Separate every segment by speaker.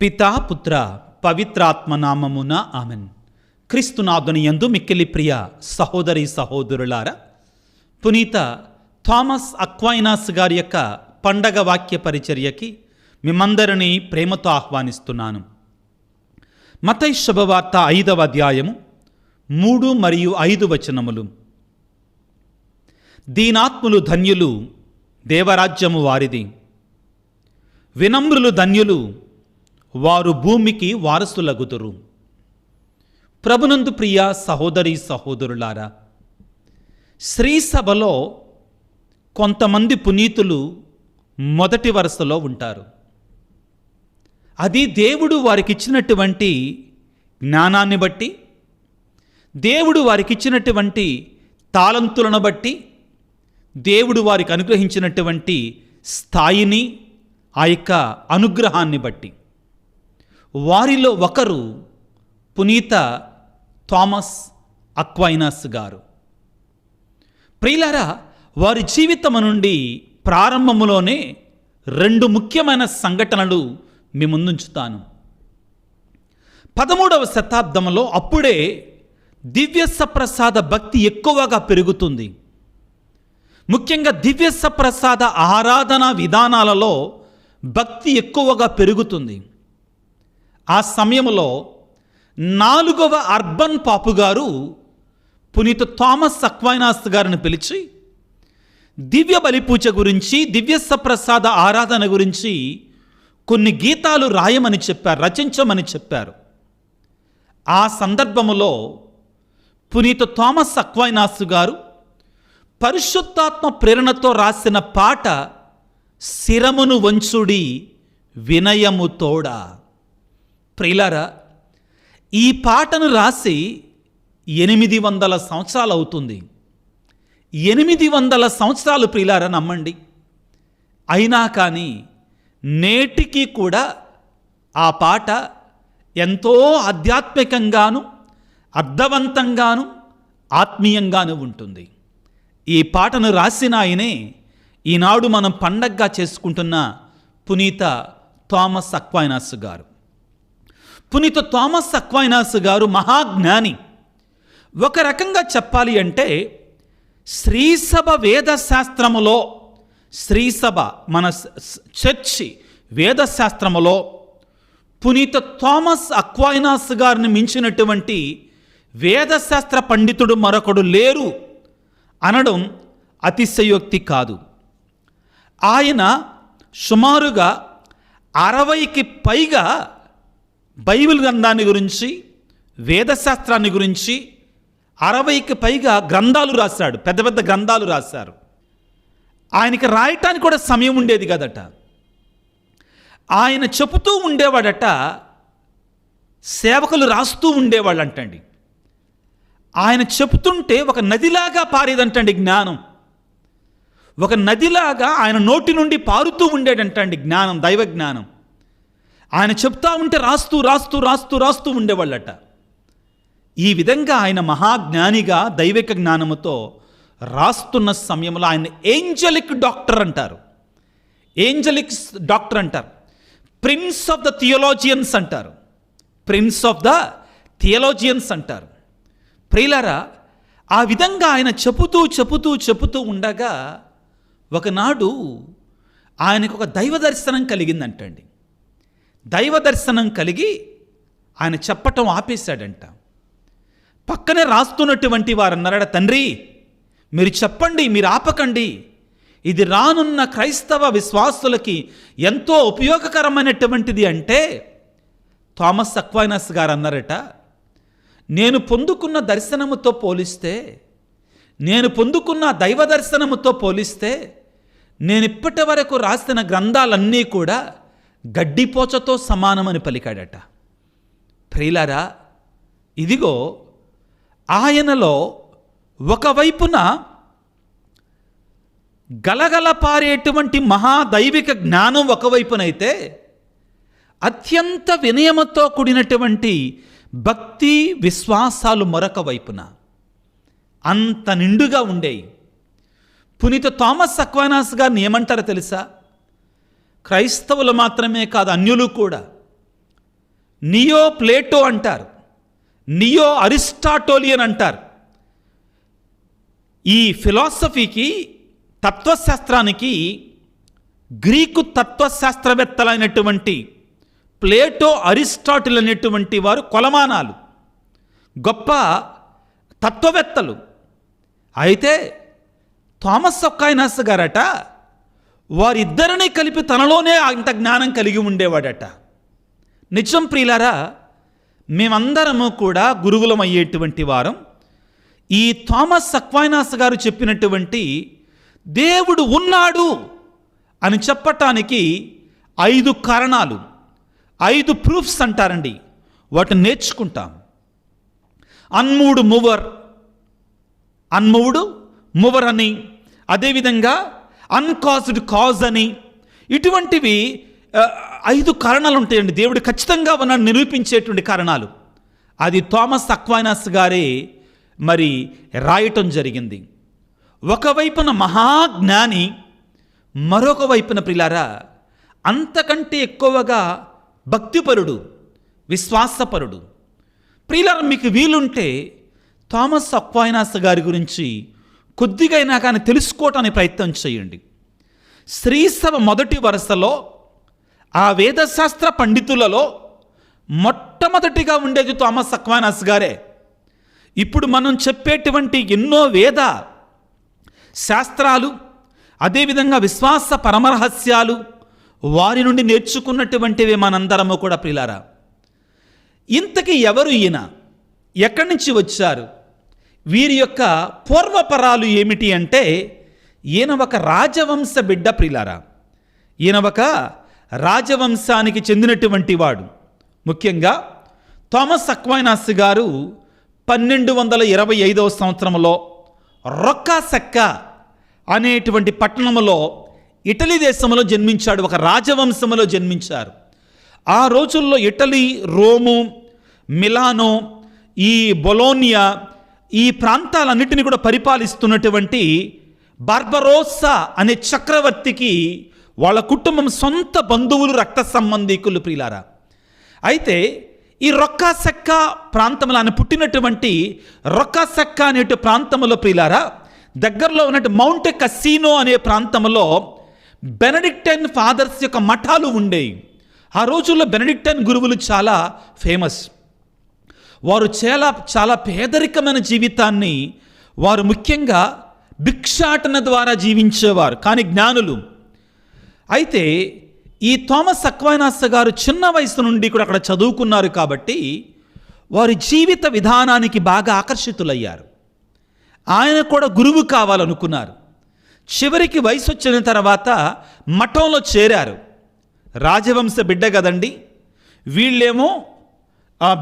Speaker 1: పితా పుత్ర పవిత్రాత్మ నామమున ఆమెన్. క్రీస్తునాథుని యందు మిక్కిలి ప్రియ సహోదరి సహోదరులారా, పునీత థామస్ అక్వైనాస్ గారి యొక్క పండగ వాక్య పరిచర్యకి మిమ్మందరినీ ప్రేమతో ఆహ్వానిస్తున్నాను. మత్తయి శుభవార్త 5వ అధ్యాయము 3 మరియు 5 వచనములు. దీనాత్ములు ధన్యులు, దేవరాజ్యము వారిది. వినమ్రులు ధన్యులు, వారు భూమికి వారసులగుదురు. ప్రభునందు ప్రియ సహోదరి సహోదరులారా, శ్రీసభలో కొంతమంది పునీతులు మొదటి వరుసలో ఉంటారు. అది దేవుడు వారికిచ్చినటువంటి జ్ఞానాన్ని బట్టి, దేవుడు వారికిచ్చినటువంటి తాళంతులను బట్టి, దేవుడు వారికి అనుగ్రహించినటువంటి స్థాయిని, ఆ యొక్క అనుగ్రహాన్ని బట్టి. వారిలో ఒకరు పునీత థామస్ అక్వైనాస్ గారు. ప్రియులారా, వారి జీవితం నుండి ప్రారంభములోనే 2 ముఖ్యమైన సంఘటనలు మీ ముందుంచుతాను. 13వ శతాబ్దంలో అప్పుడే దివ్య సప్రసాద భక్తి ఎక్కువగా పెరుగుతుంది. ముఖ్యంగా దివ్య సప్రసాద ఆరాధన విధానాలలో భక్తి ఎక్కువగా పెరుగుతుంది. ఆ సమయంలో 4వ అర్బన్ పాపు గారు పునీత థామస్ అక్వైనాస్ గారిని పిలిచి దివ్య బలిపూజ గురించి, దివ్య సప్రసాద ఆరాధన గురించి కొన్ని గీతాలు రాయమని చెప్పారు, రచించమని చెప్పారు. ఆ సందర్భములో పునీత థామస్ అక్వైనాస్ గారు పరిశుద్ధాత్మ ప్రేరణతో రాసిన పాట శిరమును వంచుడి వినయము తోడా. ప్రియులారా, ఈ పాటను రాసి 800 సంవత్సరాలు అవుతుంది. 800 సంవత్సరాలు ప్రియులారా, నమ్మండి. అయినా కానీ నేటికి కూడా ఆ పాట ఎంతో ఆధ్యాత్మికంగాను, అర్థవంతంగాను, ఆత్మీయంగాను ఉంటుంది. ఈ పాటను రాసిన ఆయనే ఈనాడు మనం పండగగా చేసుకుంటున్న పునీత థామస్ అక్వైనాస్ గారు. పునీత థామస్ అక్వైనాస్ గారు మహాజ్ఞాని. ఒక రకంగా చెప్పాలి అంటే శ్రీసభ వేదశాస్త్రములో, శ్రీసభ మన చర్చి వేదశాస్త్రములో పునీత థామస్ అక్వైనాస్ గారిని మించినటువంటి వేదశాస్త్ర పండితుడు మరొకడు లేరు అనడం అతిశయోక్తి కాదు. ఆయన సుమారుగా 60కి పైగా బైబిల్ గ్రంథాన్ని గురించి, వేదశాస్త్రాన్ని గురించి 60కి పైగా గ్రంథాలు రాశాడు. పెద్ద పెద్ద గ్రంథాలు రాశారు. ఆయనకి రాయటానికి కూడా సమయం ఉండేది కదట. ఆయన చెబుతూ ఉండేవాడట, సేవకులు రాస్తూ ఉండేవాళ్ళంటండి. ఆయన చెబుతుంటే ఒక నదిలాగా పారేదంటండి జ్ఞానం. ఒక నదిలాగా ఆయన నోటి నుండి పారుతూ ఉండేటంటండి జ్ఞానం, దైవ జ్ఞానం. ఆయన చెప్తా ఉంటే రాస్తూ రాస్తూ రాస్తూ రాస్తూ ఉండేవాళ్ళట. ఈ విధంగా ఆయన మహాజ్ఞానిగా దైవిక జ్ఞానముతో రాస్తున్న సమయంలో ఆయన ఏంజలిక్ డాక్టర్ అంటారు. ఏంజలిక్ డాక్టర్ అంటారు. ప్రిన్స్ ఆఫ్ ద థియోలాజియన్స్ అంటారు. ప్రిన్స్ ఆఫ్ ద థియోలాజియన్స్ అంటారు. ప్రియులారా, ఆ విధంగా ఆయన చెబుతూ చెబుతూ చెబుతూ ఉండగా ఒకనాడు ఆయనకు ఒక దైవ దర్శనం కలిగిందంటండి. దైవ దర్శనం కలిగి ఆయన చెప్పటం ఆపేశాడంట. పక్కనే రాస్తున్నటువంటి వారు అన్నారట, తండ్రి మీరు చెప్పండి, మీరు ఆపకండి. ఇది రానున్న క్రైస్తవ విశ్వాసులకి ఎంతో ఉపయోగకరమైనటువంటిది అంటే థామస్ అక్వైనాస్ గారు అన్నారట, నేను పొందుకున్న దర్శనముతో పోలిస్తే, నేను పొందుకున్న దైవ దర్శనముతో పోలిస్తే నేను ఇప్పటి వరకు రాసిన గ్రంథాలన్నీ కూడా గడ్డిపోచతో సమానమని పలికాడట. ప్రియులారా, ఇదిగో ఆయనలో ఒకవైపున గలగల పారేటువంటి మహాదైవిక జ్ఞానం ఒకవైపునైతే అత్యంత వినయముతో కూడినటువంటి భక్తి విశ్వాసాలు మరొక వైపున అంత నిండుగా ఉండేవి. పునీత థామస్ అక్వైనాస్ గారిని ఏమంటారో తెలుసా? క్రైస్తవులు మాత్రమే కాదు, అన్యులు కూడా నియో ప్లేటో అంటారు, నియో అరిస్టాటోలియన్ అంటారు. ఈ ఫిలాసఫీకి, తత్వశాస్త్రానికి గ్రీకు తత్వశాస్త్రవేత్తలైనటువంటి ప్లేటో, అరిస్టాటిల్ అనేటువంటి వారు కొలమానాలు, గొప్ప తత్వవేత్తలు. అయితే థామస్ అక్వైనాస్ గారట వారిద్దరినీ కలిపి తనలోనే అంత జ్ఞానం కలిగి ఉండేవాడట. నిజం ప్రియులారా, మేమందరము కూడా గురువులం అయ్యేటువంటి వారం. ఈ థామస్ అక్వైనాస్ గారు చెప్పినటువంటి దేవుడు ఉన్నాడు అని చెప్పటానికి 5 కారణాలు, 5 ప్రూఫ్స్ అంటారండి. వాటిని నేర్చుకుంటాం. అన్మూవ్డ్ మూవర్ అని, అదేవిధంగా అన్కాజ్డ్ కాజ్ అని, ఇటువంటివి 5 కారణాలు ఉంటాయండి. దేవుడు ఖచ్చితంగా ఉన్నాడు నిరూపించేటువంటి కారణాలు. అది థామస్ అక్వైనాస్ గారే మరి రాయటం జరిగింది. ఒకవైపున మహాజ్ఞాని, మరొక వైపున ప్రిలారా అంతకంటే ఎక్కువగా భక్తిపరుడు, విశ్వాసపరుడు. ప్రియులారా, మీకు వీలుంటే థామస్ అక్వైనాస్ గారి గురించి కొద్దిగైనా కానీ తెలుసుకోవటానికి ప్రయత్నం చేయండి. శ్రీసభ మొదటి వరుసలో ఆ వేదశాస్త్ర పండితులలో మొట్టమొదటిగా ఉండేది థామస్ అక్వైనాస్ గారే. ఇప్పుడు మనం చెప్పేటువంటి ఎన్నో వేద శాస్త్రాలు, అదేవిధంగా విశ్వాస పరమరహస్యాలు వారి నుండి నేర్చుకున్నటువంటివి మనందరము కూడా ప్రియులారా. ఇంతకీ ఎవరు ఈయన, ఎక్కడి నుంచి వచ్చారు, వీరి యొక్క పూర్వపరాలు ఏమిటి అంటే, ఈయన ఒక రాజవంశ బిడ్డ ప్రియులారా. ఈయన ఒక రాజవంశానికి చెందినటువంటి వాడు. ముఖ్యంగా థామస్ అక్వైనాస్ గారు 1225 సంవత్సరంలో రొక్కాసెక్క అనేటువంటి పట్టణంలో ఇటలీ దేశంలో జన్మించాడు. ఒక రాజవంశంలో జన్మించారు. ఆ రోజుల్లో ఇటలీ, రోము, మిలానో, ఈ బొలోనియా, ఈ ప్రాంతాలన్నిటిని కూడా పరిపాలిస్తున్నటువంటి బార్బరోసా అనే చక్రవర్తికి వాళ్ళ కుటుంబం సొంత బంధువులు, రక్త సంబంధికులు ప్రియులారా. అయితే ఈ రొక్కాసెక్క ప్రాంతంలో ఆయన పుట్టినటువంటి రొక్కాసెక్క అనే ప్రాంతంలో ప్రియులారా దగ్గరలో ఉన్నట్టు మౌంట్ కసీనో అనే ప్రాంతంలో బెనడిక్టైన్ ఫాదర్స్ యొక్క మఠాలు ఉండేవి. ఆ రోజుల్లో బెనడిక్టైన్ గురువులు చాలా ఫేమస్. వారు చాలా పేదరికమైన జీవితాన్ని వారు ముఖ్యంగా భిక్షాటన ద్వారా జీవించేవారు, కానీ జ్ఞానులు. అయితే ఈ థామస్ అక్వైనాస్ గారు చిన్న వయసు నుండి కూడా అక్కడ చదువుకున్నారు కాబట్టి వారి జీవిత విధానానికి బాగా ఆకర్షితులయ్యారు. ఆయన కూడా గురువు కావాలనుకున్నారు. చివరికి వయసు వచ్చిన తర్వాత మఠంలో చేరారు. రాజవంశ బిడ్డ కదండి, వీళ్ళేమో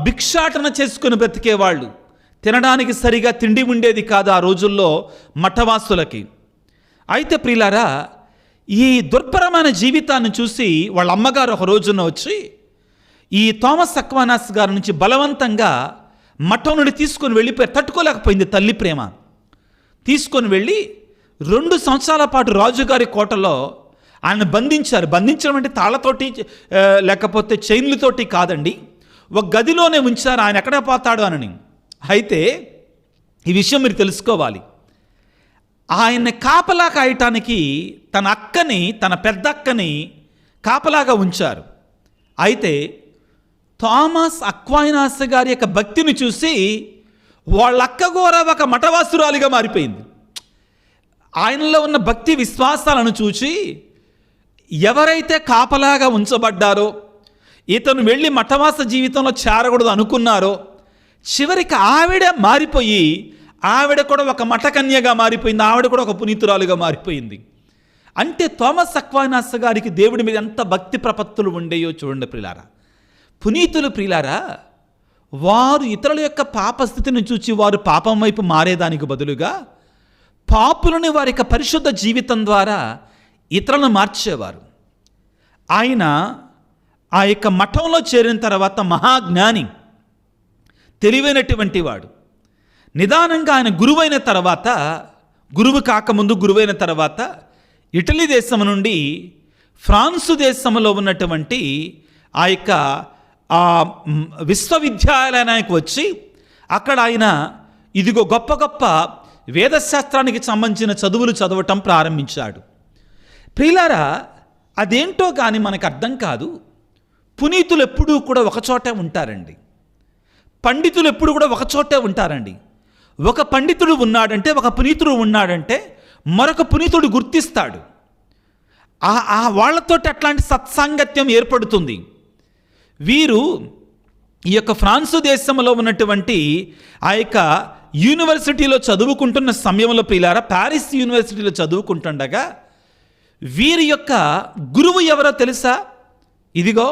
Speaker 1: భిక్షాటన చేసుకుని బ్రతికేవాళ్ళు. తినడానికి సరిగా తిండి ఉండేది కాదు ఆ రోజుల్లో మఠవాసులకి. అయితే ప్రియులారా, ఈ దుర్భరమైన జీవితాన్ని చూసి వాళ్ళ అమ్మగారు ఒక రోజున వచ్చి ఈ థామస్ అక్వైనాస్ గారి నుంచి బలవంతంగా మఠం నుండి తీసుకొని వెళ్ళిపోయి, తట్టుకోలేకపోయింది తల్లి ప్రేమ. తీసుకొని వెళ్ళి 2 సంవత్సరాల పాటు రాజుగారి కోటలో ఆయన బంధించారు. బంధించడం అంటే తాళ్ళతోటి లేకపోతే చైన్లతోటి కాదండి, ఒక గదిలోనే ఉంచారు. ఆయన ఎక్కడ పోతాడు అని. అయితే ఈ విషయం మీరు తెలుసుకోవాలి. ఆయన్ని కాపలా కాయటానికి తన పెద్ద అక్కని కాపలాగా ఉంచారు. అయితే థామస్ అక్వైనాస్ గారి యొక్క భక్తిని చూసి వాళ్ళ అక్క కూడా ఒక మఠవాసురాలిగా మారిపోయింది. ఆయనలో ఉన్న భక్తి విశ్వాసాలను చూసి ఎవరైతే కాపలాగా ఉంచబడ్డారో, ఇతను వెళ్ళి మఠవాస జీవితంలో చేరకూడదు అనుకున్నారో, చివరికి ఆవిడ మారిపోయి, ఆవిడ కూడా ఒక మఠకన్యగా మారిపోయింది. ఆవిడ కూడా ఒక పునీతురాలుగా మారిపోయింది. అంటే థామస్ అక్వైనాస్ గారికి దేవుడి మీద ఎంత భక్తి ప్రపత్తులు ఉండేయో చూడండి ప్రియులారా. పునీతులు ప్రియులారా, వారు ఇతరుల యొక్క పాపస్థితిని చూచి వారు పాపం వైపు మారేదానికి బదులుగా పాపులని వారి యొక్క పరిశుద్ధ జీవితం ద్వారా ఇతరులను మార్చేవారు. ఆయన ఆ యొక్క మఠంలో చేరిన తర్వాత మహాజ్ఞాని, తెలివైనటువంటి వాడు. నిదానంగా ఆయన గురువైన తర్వాత, గురువు కాకముందు గురువైన తర్వాత ఇటలీ దేశం నుండి ఫ్రాన్సు దేశంలో ఉన్నటువంటి ఆ యొక్క ఆ విశ్వవిద్యాలయానికి వచ్చి అక్కడ ఆయన ఇదిగో గొప్ప గొప్ప వేదశాస్త్రానికి సంబంధించిన చదువులు చదవటం ప్రారంభించాడు. ప్రియులారా, అదేంటో కానీ మనకు అర్థం కాదు. పునీతులు ఎప్పుడూ కూడా ఒకచోటే ఉంటారండి. పండితులు ఎప్పుడు కూడా ఒకచోటే ఉంటారండి. ఒక పండితుడు ఉన్నాడంటే, ఒక పునీతుడు ఉన్నాడంటే మరొక పునీతుడు గుర్తిస్తాడు. వాళ్ళతోటి అట్లాంటి సత్సాంగత్యం ఏర్పడుతుంది. వీరు ఈ యొక్క ఫ్రాన్సు దేశంలో ఉన్నటువంటి ఆ యొక్క యూనివర్సిటీలో చదువుకుంటున్న సమయంలో ప్రియులారా, ప్యారిస్ యూనివర్సిటీలో చదువుకుంటుండగా వీరి యొక్క గురువు ఎవరో తెలుసా? ఇదిగో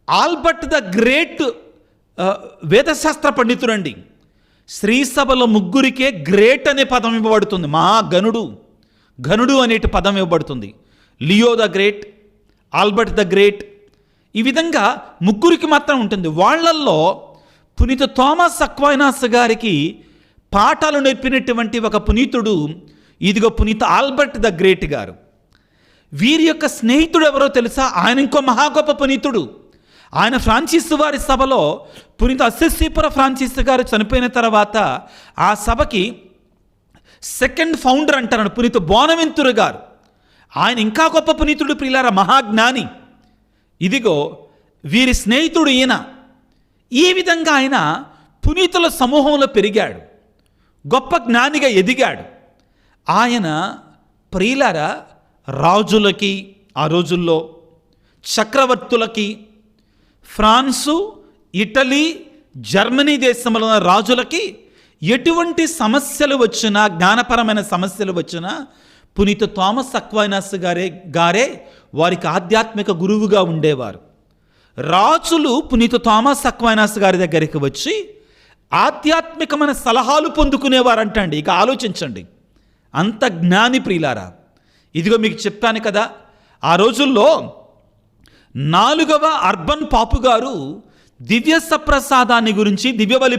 Speaker 1: ఆల్బర్ట్ ద గ్రేట్ వేదశాస్త్ర పండితుడండి. శ్రీసభలో ముగ్గురికే గ్రేట్ అనే పదం ఇవ్వబడుతుంది. ఘనుడు అనేటి పదం ఇవ్వబడుతుంది. Leo the great, Albert the great, ఈ విధంగా ముగ్గురికి మాత్రం ఉంటుంది. వాళ్ళల్లో పునీత థామస్ అక్వైనాస్ గారికి పాఠాలు నేర్పినటువంటి ఒక పునీతుడు ఇదిగో పునీత ఆల్బర్ట్ ద గ్రేట్ గారు. వీరి యొక్క స్నేహితుడు ఎవరో తెలుసా? ఆయన ఇంకో మహా గొప్ప పునీతుడు. ఆయన ఫ్రాన్సిస్ వారి సభలో పునీత అస్సిసిపుర ఫ్రాన్సిస్ గారు చనిపోయిన తర్వాత ఆ సభకి సెకండ్ ఫౌండర్ అంటారు పునీత బోనవెంతురు గారు. ఆయన ఇంకా గొప్ప పునీతుడు ప్రియులారా, మహాజ్ఞాని. ఇదిగో వీరి స్నేహితుడు ఈయన. ఈ విధంగా ఆయన పునీతుల సమూహంలో పెరిగాడు, గొప్ప జ్ఞానిగా ఎదిగాడు. ఆయన ప్రియులారా రాజులకి, ఆ రోజుల్లో చక్రవర్తులకి, ఫ్రాన్సు, ఇటలీ, జర్మనీ దేశంలో ఉన్న రాజులకి ఎటువంటి సమస్యలు వచ్చినా, జ్ఞానపరమైన సమస్యలు వచ్చినా పునీత థామస్ అక్వైనాస్ గారే వారికి ఆధ్యాత్మిక గురువుగా ఉండేవారు. రాజులు పునీత థామస్ అక్వైనాస్ గారి దగ్గరికి వచ్చి ఆధ్యాత్మికమైన సలహాలు పొందుకునేవారంటండి. ఇక ఆలోచించండి, అంత జ్ఞాని ప్రియులారా. ఇదిగో మీకు చెప్పాను కదా, ఆ రోజుల్లో 4వ అర్బన్ పాపు గారు దివ్య సప్రసాదాన్ని గురించి, దివ్యబలి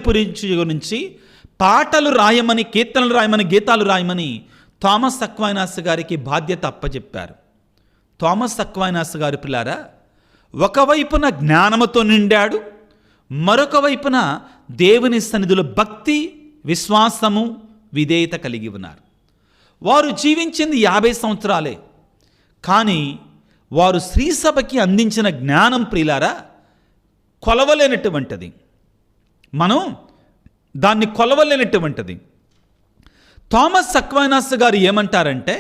Speaker 1: గురించి పాటలు రాయమని, కీర్తనలు రాయమని, గీతాలు రాయమని థామస్ అక్వైనాస్ గారికి బాధ్యత అప్పచెప్పారు. థామస్ అక్వైనాస్ గారు పిల్లారా ఒకవైపున జ్ఞానముతో నిండాడు, మరొక వైపున దేవుని సన్నిధిలో భక్తి, విశ్వాసము, విధేయత కలిగి ఉన్నారు. వారు జీవించింది 50 సంవత్సరాలే. కానీ వారు శ్రీసభకి అందించిన జ్ఞానం ప్రియులారా కొలవలేనటువంటిది. మనం దాన్ని కొలవలేనటువంటిది. థామస్ అక్వైనాస్ గారు ఏమంటారంటే,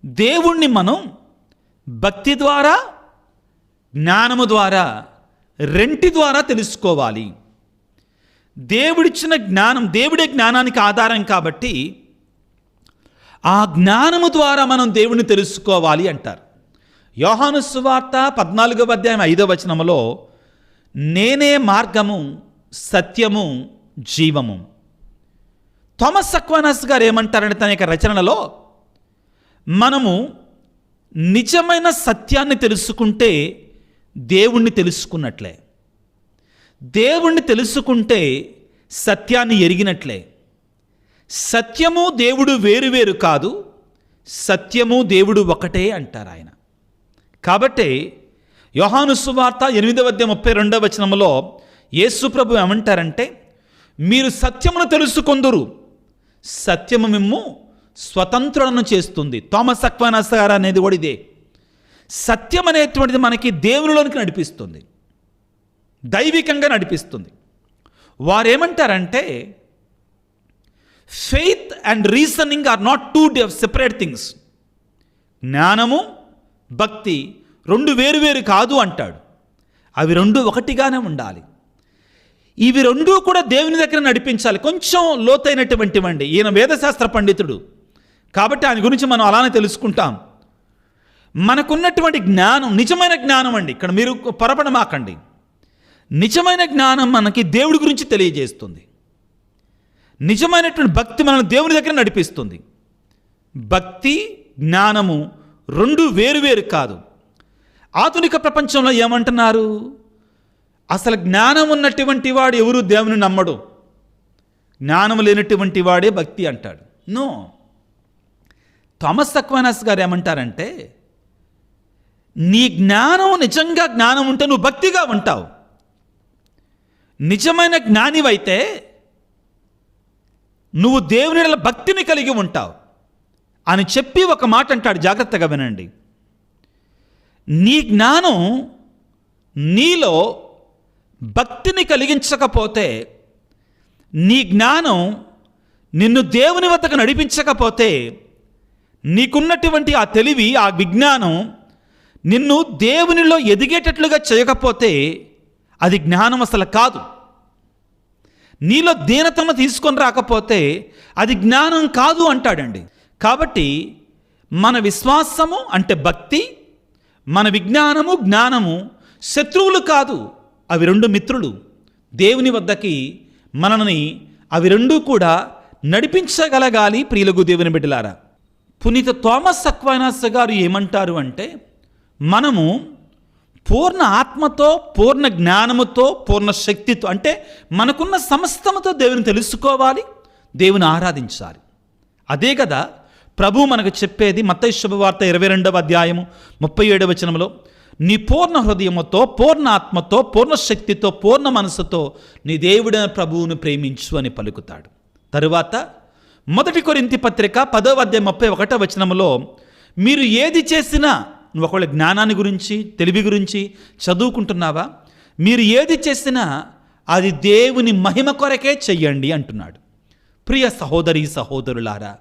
Speaker 1: దేవుణ్ణి మనం భక్తి ద్వారా, జ్ఞానము ద్వారా, రెంటి ద్వారా తెలుసుకోవాలి. దేవుడిచ్చిన జ్ఞానం, దేవుడే జ్ఞానానికి ఆధారం కాబట్టి ఆ జ్ఞానము ద్వారా మనం దేవుణ్ణి తెలుసుకోవాలి అంటారు. యోహాను సువార్త 14వ అధ్యాయం 5వ వచనములో నేనే మార్గము, సత్యము, జీవము. థామస్ అక్వైనాస్ గారు ఏమంటారంటే తన యొక్క రచనలలో, మనము నిజమైన సత్యాన్ని తెలుసుకుంటే దేవుణ్ణి తెలుసుకున్నట్లే, దేవుణ్ణి తెలుసుకుంటే సత్యాన్ని ఎరిగినట్లే. సత్యము దేవుడు వేరువేరు కాదు, సత్యము దేవుడు ఒకటే అంటారు ఆయన. కాబట్టి యోహాను సువార్త 8వ అధ్యాయం 32వ వచనములో యేసు ప్రభు ఏమంటారంటే, మీరు సత్యమును తెలుసుకొందురు, సత్యము మిమ్ము స్వతంత్రులను చేస్తుంది. థామస్ అక్వైనాస్ గారు అనేది కూడా ఇదే. సత్యం అనేటువంటిది మనకి దేవునిలోనికి నడిపిస్తుంది, దైవికంగా నడిపిస్తుంది. వారేమంటారంటే, faith and reasoning are not two separate things. జ్ఞానము, భక్తి రెండు వేరువేరు కాదు అంటాడు. అవి రెండు ఒకటిగానే ఉండాలి. ఇవి రెండూ కూడా దేవుని దగ్గర నడిపించాలి. కొంచెం లోతైనటువంటివండి. ఈయన వేదశాస్త్ర పండితుడు కాబట్టి ఆయన గురించి మనం అలానే తెలుసుకుంటాం. మనకున్నటువంటి జ్ఞానం నిజమైన జ్ఞానం అండి. ఇక్కడ మీరు పొరపడమాకండి. నిజమైన జ్ఞానం మనకి దేవుడి గురించి తెలియజేస్తుంది. నిజమైనటువంటి భక్తి మనల్ని దేవుని దగ్గర నడిపిస్తుంది. భక్తి, జ్ఞానము రెండు వేరువేరు కాదు. ఆధునిక ప్రపంచంలో ఏమంటున్నారు? అసలు జ్ఞానం ఉన్నటువంటి వాడు ఎవరు దేవుని నమ్మడు, జ్ఞానం లేనటువంటి వాడే భక్తి అంటాడు. నో, థామస్ అక్వైనాస్ గారు ఏమంటారంటే, నీ జ్ఞానం నిజంగా జ్ఞానం ఉంటే నువ్వు భక్తిగా ఉంటావు. నిజమైన జ్ఞానివైతే నువ్వు దేవుని యెడల భక్తిని కలిగి ఉంటావు అని చెప్పి ఒక మాట అంటాడు, జాగ్రత్తగా వినండి. నీ జ్ఞానం నీలో భక్తిని కలిగించకపోతే, నీ జ్ఞానం నిన్ను దేవుని వద్దకు నడిపించకపోతే, నీకున్నటువంటి ఆ తెలివి, ఆ విజ్ఞానం నిన్ను దేవునిలో ఎదిగేటట్లుగా చేయకపోతే అది జ్ఞానం అసలు కాదు. నీలో దీనతను తీసుకొని రాకపోతే అది జ్ఞానం కాదు అంటాడండి. కాబట్టి మన విశ్వాసము అంటే భక్తి, మన విజ్ఞానము జ్ఞానము శత్రువులు కాదు, అవి రెండు మిత్రులు. దేవుని వద్దకి మనల్ని అవి రెండూ కూడా నడిపించగలగాలి. ప్రియులకు దేవుని బిడ్డలారా, పునీత థామస్ అక్వైనాస్ గారు ఏమంటారు అంటే, మనము పూర్ణ ఆత్మతో, పూర్ణ జ్ఞానముతో, పూర్ణ శక్తితో, అంటే మనకున్న సమస్తముతో దేవుని తెలుసుకోవాలి, దేవుని ఆరాధించాలి. అదే కదా ప్రభు మనకు చెప్పేది. మత్తయి శుభవార్త 22వ అధ్యాయము 37వ వచనంలో, నీ పూర్ణ హృదయముతో, పూర్ణ ఆత్మతో, పూర్ణ శక్తితో, పూర్ణ మనసుతో నీ దేవుడైన ప్రభువును ప్రేమించు అని పలుకుతాడు. తరువాత 1 కొరింథీ పత్రిక 10వ అధ్యాయం 31వ వచనంలో, మీరు ఏది చేసినా, నువ్వు ఒకవేళ జ్ఞానాన్ని గురించి, తెలివి గురించి చదువుకుంటున్నావా, మీరు ఏది చేసినా అది దేవుని మహిమ కొరకే చెయ్యండి అంటున్నాడు. ప్రియ సహోదరి సహోదరులారా,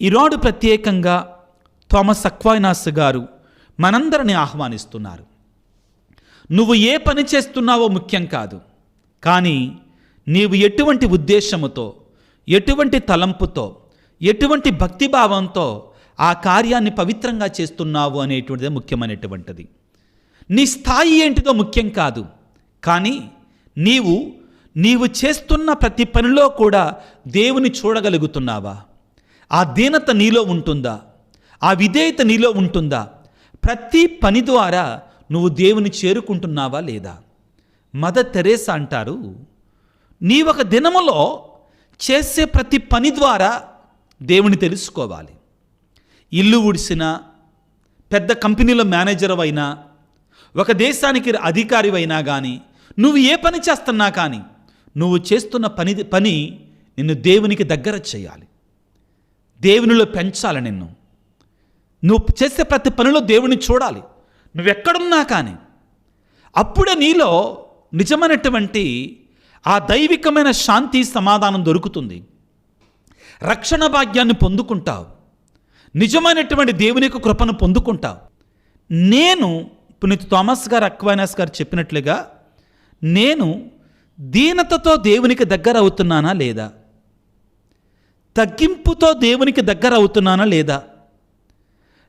Speaker 1: ఈనాడు ప్రత్యేకంగా థామస్ అక్వైనాస్ గారు మనందరిని ఆహ్వానిస్తున్నారు. నువ్వు ఏ పని చేస్తున్నావో ముఖ్యం కాదు, కానీ నీవు ఎటువంటి ఉద్దేశముతో, ఎటువంటి తలంపుతో, ఎటువంటి భక్తిభావంతో ఆ కార్యాన్ని పవిత్రంగా చేస్తున్నావు అనేటువంటిది ముఖ్యమైనటువంటిది. నీ స్థాయి ఏంటిదో ముఖ్యం కాదు, కానీ నీవు చేస్తున్న ప్రతి పనిలో కూడా దేవుని చూడగలుగుతున్నావా? ఆ దీనత నీలో ఉంటుందా? ఆ విధేయత నీలో ఉంటుందా? ప్రతి పని ద్వారా నువ్వు దేవుని చేరుకుంటున్నావా లేదా? మదర్ తెరేసా అంటారు, నీ ఒక దినములో చేసే ప్రతి పని ద్వారా దేవుని తెలుసుకోవాలి. ఇల్లు ఊడిసినా, పెద్ద కంపెనీలో మేనేజర్ అయినా, ఒక దేశానికి అధికారివైనా కానీ, నువ్వు ఏ పని చేస్తున్నా కానీ, నువ్వు చేస్తున్న పని నిన్ను దేవునికి దగ్గర చేయాలి, దేవునిలో పెంచాలి. నువ్వు చేసే ప్రతి పనిలో దేవుని చూడాలి. నువ్వెక్కడున్నా కానీ అప్పుడే నీలో నిజమైనటువంటి ఆ దైవికమైన శాంతి, సమాధానం దొరుకుతుంది. రక్షణ భాగ్యాన్ని పొందుకుంటావు, నిజమైనటువంటి దేవుని యొక్క కృపను పొందుకుంటావు. నేను పునీత థామస్ గారు అక్వైనాస్ గారు చెప్పినట్లుగా, నేను దీనతతో దేవునికి దగ్గర అవుతున్నానా లేదా? తగ్గింపుతో దేవునికి దగ్గర అవుతున్నానా లేదా?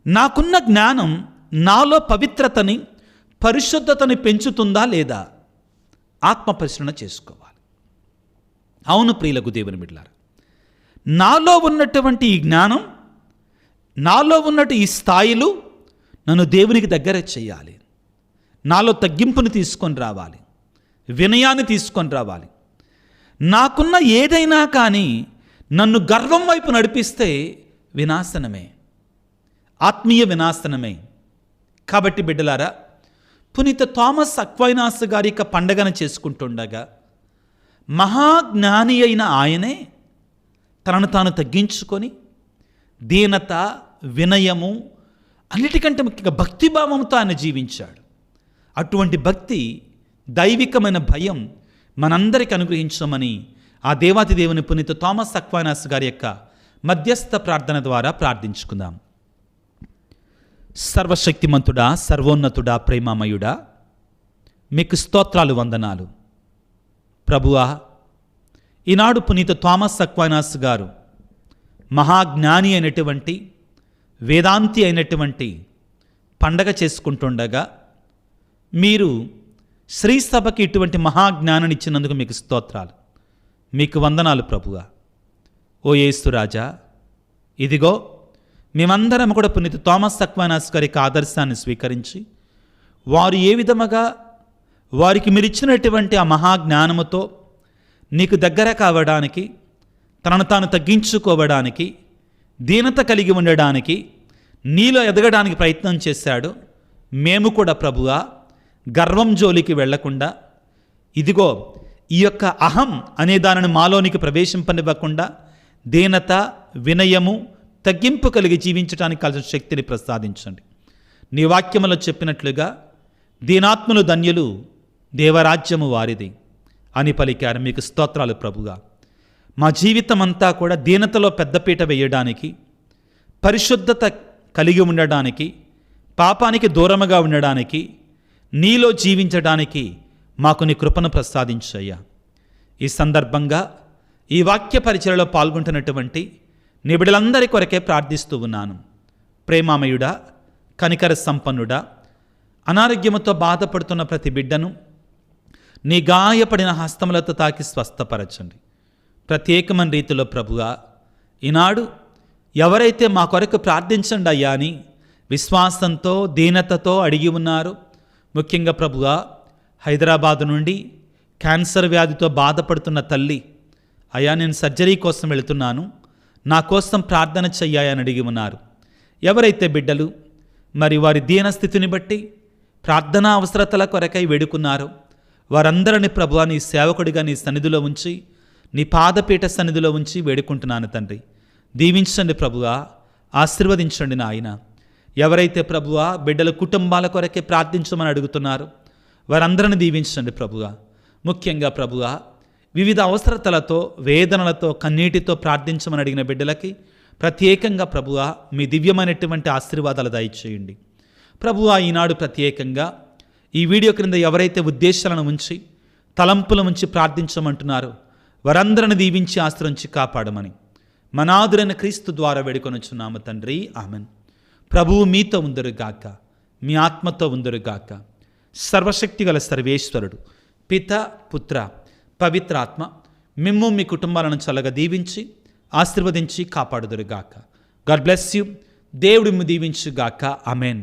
Speaker 1: నాకున్న జ్ఞానం నాలో పవిత్రతని, పరిశుద్ధతని పెంచుతుందా లేదా? ఆత్మ పరిశీలన చేసుకోవాలి. అవును ప్రియులకు దేవుని బిడ్డలారా, నాలో ఉన్నటువంటి ఈ జ్ఞానం, నాలో ఉన్నట్టు ఈ స్థాయిలు నన్ను దేవునికి దగ్గర చేయాలి. నాలో తగ్గింపుని తీసుకొని రావాలి, వినయాన్ని తీసుకొని రావాలి. నాకున్న ఏదైనా కానీ నన్ను గర్వం వైపు నడిపిస్తే వినాశనమే, ఆత్మీయ వినాశనమే. కాబట్టి బిడ్డలారా, పునీత థామస్ అక్వైనాస్ గారి యొక్క పండగను చేసుకుంటుండగా మహాజ్ఞాని అయిన ఆయనే తనను తాను తగ్గించుకొని దీనత, వినయము, అన్నిటికంటే ముఖ్యంగా భక్తిభావంతో ఆయన జీవించాడు. అటువంటి భక్తి, దైవికమైన భయం మనందరికి అనుగ్రహించమని ఆ దేవాతి దేవుని పునీత థామస్ అక్వైనాస్ గారి యొక్క మధ్యస్థ ప్రార్థన ద్వారా ప్రార్థించుకుందాం. సర్వశక్తిమంతుడా, సర్వోన్నతుడా, ప్రేమామయుడా, మీకు స్తోత్రాలు, వందనాలు. ప్రభువా, ఈనాడు పునీత థామస్ అక్వైనాస్ గారు మహాజ్ఞాని అయినటువంటి, వేదాంతి అయినటువంటి పండగ చేసుకుంటుండగా మీరు శ్రీ సభకి ఇటువంటి మహాజ్ఞానాన్ని ఇచ్చినందుకు మీకు స్తోత్రాలు, మీకు వందనాలు ప్రభువా. ఓ యేసురాజా, ఇదిగో మేమందరం కూడా పునీత థామస్ అక్వైనాస్ గారికి ఆదర్శాన్ని స్వీకరించి, వారు ఏ విధముగా వారికి మీరు ఇచ్చినటువంటి ఆ మహాజ్ఞానముతో నీకు దగ్గర కావడానికి, తనను తాను తగ్గించుకోవడానికి, దీనత కలిగి ఉండడానికి, నీలో ఎదగడానికి ప్రయత్నం చేశాడు. మేము కూడా ప్రభువా గర్వం జోలికి వెళ్లకుండా ఇదిగో ఈ యొక్క అహం అనే దానిని మాలోనికి ప్రవేశింపనివ్వకుండా దీనత, వినయము, తగ్గింపు కలిగి జీవించడానికి కావాల్సిన శక్తిని ప్రసాదించండి. నీ వాక్యములో చెప్పినట్లుగా దీనాత్మలు ధన్యులు, దేవరాజ్యము వారిది అని పలికారు. మీకు స్తోత్రాలు ప్రభుగా. మా జీవితం అంతా కూడా దీనతలో పెద్దపీట వేయడానికి, పరిశుద్ధత కలిగి ఉండడానికి, పాపానికి దూరముగా ఉండడానికి, నీలో జీవించడానికి మాకు నీ కృపను ప్రసాదించయ్యా. ఈ సందర్భంగా ఈ వాక్య పరిచయలో పాల్గొంటున్నటువంటి నీ బిడ్డలందరి కొరకే ప్రార్థిస్తూ ఉన్నాను. ప్రేమామయుడా, కనికర సంపన్నుడా, అనారోగ్యముతో బాధపడుతున్న ప్రతి బిడ్డను నీ గాయపడిన హస్తములతో తాకి స్వస్థపరచండి. ప్రత్యేకమైన రీతిలో ప్రభువా, ఈనాడు ఎవరైతే మా కొరకు ప్రార్థించండి అయ్యా అని విశ్వాసంతో, దీనతతో అడిగి ఉన్నారు, ముఖ్యంగా ప్రభువా హైదరాబాదు నుండి క్యాన్సర్ వ్యాధితో బాధపడుతున్న తల్లి, అయ్యా నేను సర్జరీ కోసం వెళుతున్నాను, నా కోసం ప్రార్థన చెయ్యాయని అడిగి ఉన్నారు. ఎవరైతే బిడ్డలు మరి వారి దీనస్థితిని బట్టి ప్రార్థనా అవసరతల కొరకై వేడుకున్నారో వారందరినీ ప్రభువా నీ సేవకుడిగా నీ సన్నిధిలో ఉంచి, నీ పాదపీఠ సన్నిధిలో ఉంచి వేడుకుంటున్నాను తండ్రి. దీవించండి ప్రభువా, ఆశీర్వదించండి నాయన. ఎవరైతే ప్రభువా బిడ్డల కుటుంబాల కొరకే ప్రార్థించమని అడుగుతున్నారు వారందరిని దీవించండి ప్రభువా. ముఖ్యంగా ప్రభువా వివిధ అవసరతలతో, వేదనలతో, కన్నీటితో ప్రార్థించమని అడిగిన బిడ్డలకి ప్రత్యేకంగా ప్రభువా మీ దివ్యమైనటువంటి ఆశీర్వాదాలు దయచేయండి ప్రభువా. ఈనాడు ప్రత్యేకంగా ఈ వీడియో క్రింద ఎవరైతే ఉద్దేశాలను ఉంచి, తలంపుల ఉంచి ప్రార్థించమంటున్నారో వారందరిని దీవించి ఆశ్రయించి కాపాడమని మనాదురైన క్రీస్తు ద్వారా వేడుకొనుచున్నాము తండ్రి, ఆమెన్. ప్రభువు మీతో ఉందరుగాక, మీ ఆత్మతో ఉందరుగాక. సర్వశక్తిగల సర్వేశ్వరుడు పిత, పుత్ర, పవిత్రాత్మ మిమ్ము మీ కుటుంబాలను చల్లగా దీవించి ఆశీర్వదించి కాపాడుదురుగాక. God bless you. దేవుడు మిమ్ము దీవించుగాక. ఆమెన్.